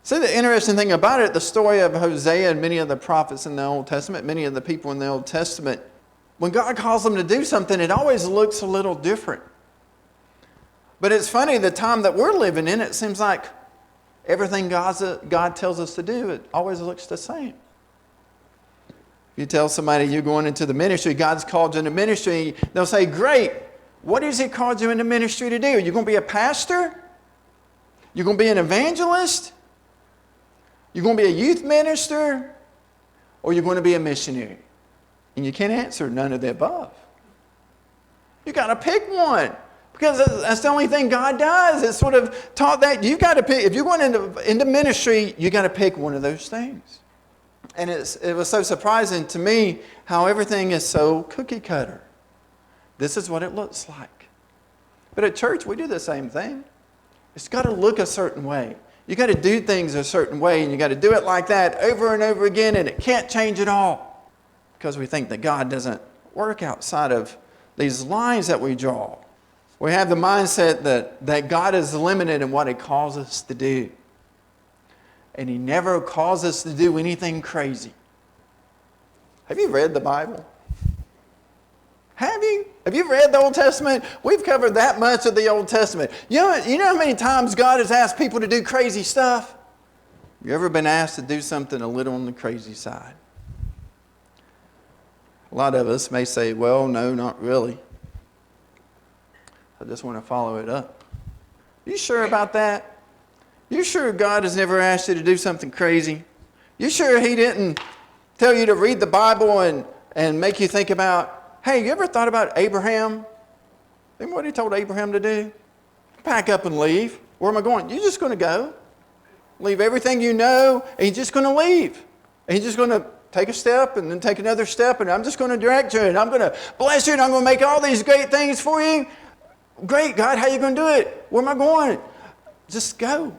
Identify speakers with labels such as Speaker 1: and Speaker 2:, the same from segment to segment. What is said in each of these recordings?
Speaker 1: See, the interesting thing about it, the story of Hosea and many of the prophets in the Old Testament, many of the people in the Old Testament, when God calls them to do something, it always looks a little different. But it's funny, the time that we're living in, it seems like everything God tells us to do, it always looks the same. If you tell somebody you're going into the ministry, God's called you into ministry, they'll say, great, what has He called you into ministry to do? Are you going to be a pastor? You're going to be an evangelist? You're going to be a youth minister? Or you're going to be a missionary? And you can't answer none of the above. You got to pick one. Because that's the only thing God does. It's sort of taught that you got to pick. If you're going into ministry, you got to pick one of those things. And it was so surprising to me how everything is so cookie cutter. This is what it looks like. But at church, we do the same thing. It's got to look a certain way. You got to do things a certain way, and you got to do it like that over and over again, and it can't change at all. Because we think that God doesn't work outside of these lines that we draw. We have the mindset that God is limited in what He calls us to do. And He never calls us to do anything crazy. Have you read the Bible? Have you? Have you read the Old Testament? We've covered that much of the Old Testament. You know how many times God has asked people to do crazy stuff? You ever been asked to do something a little on the crazy side? A lot of us may say, well, no, not really. I just want to follow it up. You sure about that? You sure God has never asked you to do something crazy? You sure He didn't tell you to read the Bible and make you think about, hey, you ever thought about Abraham? Remember what He told Abraham to do? Pack up and leave. Where am I going? You're just going to go. Leave everything you know, and you're just going to leave. And you're just going to take a step and then take another step, and I'm just going to direct you, and I'm going to bless you, and I'm going to make all these great things for you. Great, God, how are you going to do it? Where am I going? Just go.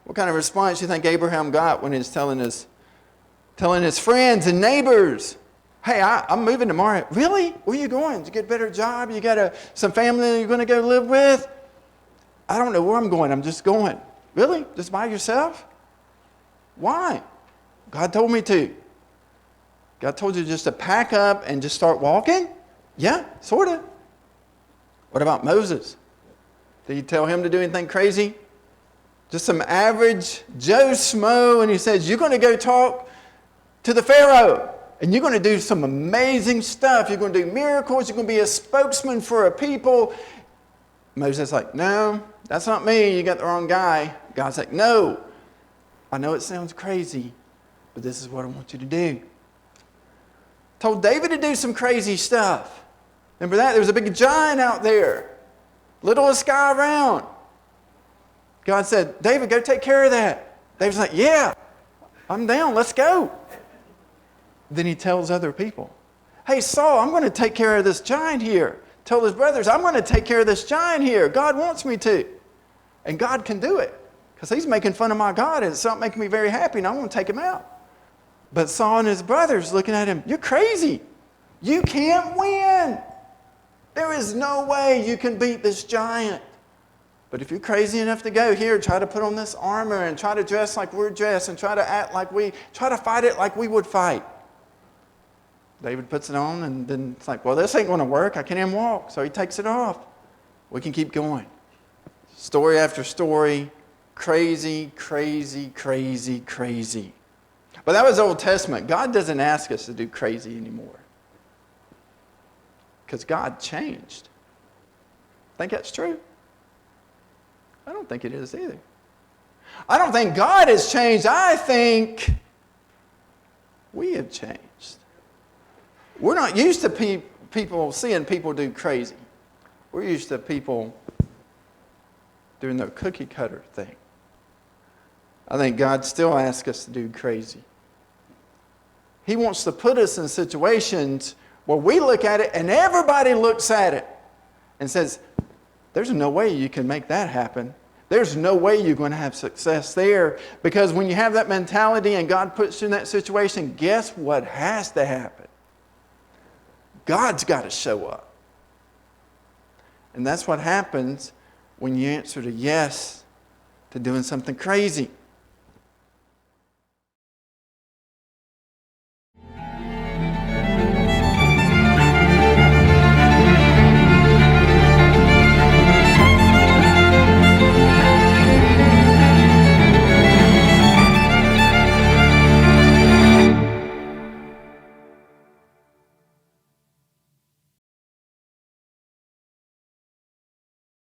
Speaker 1: What kind of response do you think Abraham got when he's telling his friends and neighbors, hey, I'm moving tomorrow. Really? Where are you going? Did you get a better job? You got some family you're going to go live with? I don't know where I'm going. I'm just going. Really? Just by yourself? Why? God told me to. God told you just to pack up and just start walking? Yeah, sort of. What about Moses? Did He tell him to do anything crazy? Just some average Joe Schmo, and He says, you're going to go talk to the Pharaoh, and you're going to do some amazing stuff. You're going to do miracles. You're going to be a spokesman for a people. Moses is like, no, that's not me. You got the wrong guy. God's like, no, I know it sounds crazy, but this is what I want you to do. Told David to do some crazy stuff. Remember that? There was a big giant out there. Littlest guy around. God said, David, go take care of that. David's like, yeah, I'm down. Let's go. Then he tells other people, hey, Saul, I'm going to take care of this giant here. Tell his brothers, I'm going to take care of this giant here. God wants me to. And God can do it. Because He's making fun of my God, and it's not making me very happy, and I'm going to take him out. But Saul and his brothers looking at him, you're crazy. You can't win. There is no way you can beat this giant. But if you're crazy enough to go here, try to put on this armor and try to dress like we're dressed and try to act like try to fight it like we would fight. David puts it on, and then it's like, well, this ain't going to work. I can't even walk. So he takes it off. We can keep going. Story after story. Crazy, crazy, crazy, crazy. But that was Old Testament. God doesn't ask us to do crazy anymore. Because God changed. Think that's true? I don't think it is either. I don't think God has changed. I think we have changed. We're not used to people seeing people do crazy. We're used to people doing the cookie cutter thing. I think God still asks us to do crazy. He wants to put us in situations where we look at it and everybody looks at it and says, there's no way you can make that happen. There's no way you're going to have success there. Because when you have that mentality and God puts you in that situation, guess what has to happen? God's got to show up. And that's what happens when you answer to yes to doing something crazy.